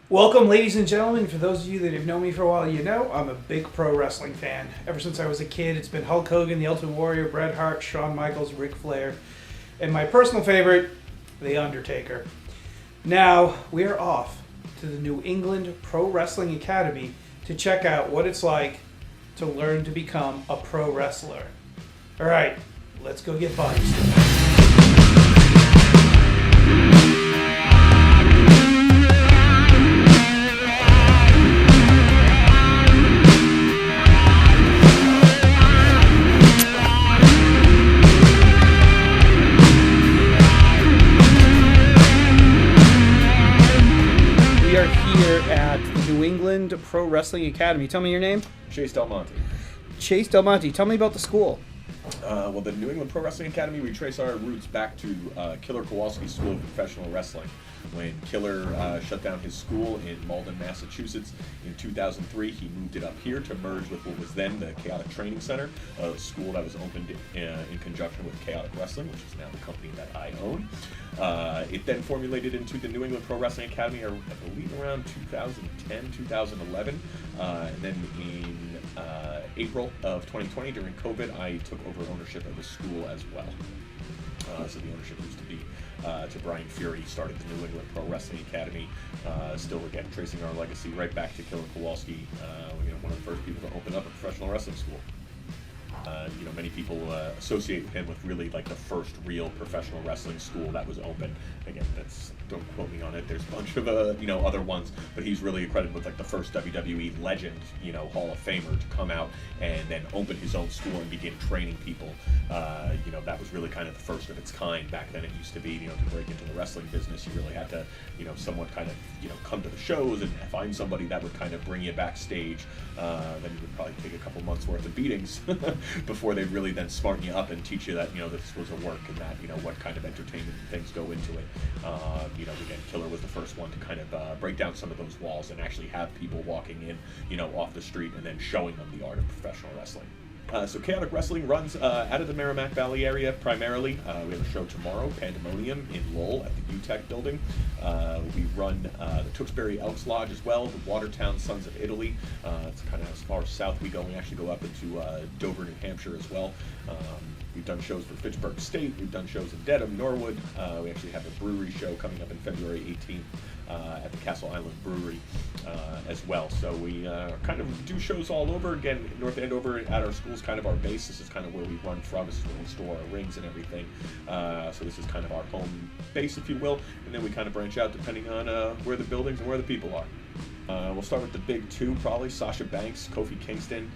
Welcome, ladies and gentlemen. For those of you that have known me for a while, you know I'm a big pro wrestling fan. Ever since I was a kid, it's been Hulk Hogan, The Ultimate Warrior, Bret Hart, Shawn Michaels, Ric Flair, and my personal favorite, The Undertaker. Now, we are off to the New England Pro Wrestling Academy to check out what it's like to learn to become a pro wrestler. All right, let's go get buzzed. New England Pro Wrestling Academy. Tell me your name. Chase Del Monte. Chase Del Monte. Tell me about the school. Well, the New England Pro Wrestling Academy, we trace our roots back to Killer Kowalski's School of Professional Wrestling. When Killer shut down his school in Malden, Massachusetts in 2003, he moved it up here to merge with what was then the Chaotic Training Center, a school that was opened in conjunction with Chaotic Wrestling, which is now the company that I own. It then formulated into the New England Pro Wrestling Academy, I believe around 2010, 2011. And then in April of 2020, during COVID, I took over ownership of the school as well. So the ownership used to be to Brian Fury. He started the New England Pro Wrestling Academy. Still, again, tracing our legacy right back to Killer Kowalski, one of the first people to open up a professional wrestling school. Many people associate him with really like the first real professional wrestling school that was open. Again, don't quote me on it. There's a bunch of other ones, but he's really accredited with like the first WWE legend, Hall of Famer to come out and then open his own school and begin training people. That was really kind of the first of its kind. Back then, it used to be, to break into the wrestling business, you really had to, somewhat kind of, come to the shows and find somebody that would kind of bring you backstage. Then you would probably take a couple months worth of beatings before they'd really then smarten you up and teach you that, this was a work and that, what kind of entertainment things go into it. Again, Killer was the first one to kind of break down some of those walls and actually have people walking in, off the street and then showing them the art of professional wrestling. So Chaotic Wrestling runs out of the Merrimack Valley area primarily. We have a show tomorrow, Pandemonium, in Lowell at the UTEC building. We run the Tewksbury Elks Lodge as well, the Watertown Sons of Italy. It's kind of as far south we go. We actually go up into Dover, New Hampshire as well. We've done shows for Fitchburg State. We've done shows in Dedham, Norwood. We actually have a brewery show coming up in February 18th at the Castle Island Brewery as well. So we kind of do shows all over. Again, North Andover at our school is kind of our base. This is kind of where we run from. This is where we store our rings and everything. So this is kind of our home base, if you will. And then we kind of branch out depending on where the buildings and where the people are. We'll start with the big two, probably Sasha Banks, Kofi Kingston,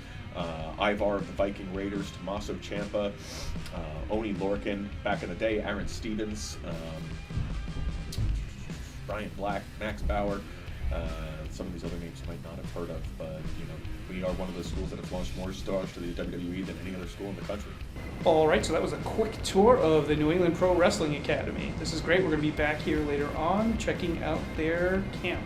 Ivar of the Viking Raiders, Tommaso Ciampa, Oni Lorcan, back in the day, Aaron Stevens, Brian Black, Max Bauer. Some of these other names you might not have heard of, but we are one of the schools that have launched more stars to the WWE than any other school in the country. All right, so that was a quick tour of the New England Pro Wrestling Academy. This is great. We're going to be back here later on checking out their camp.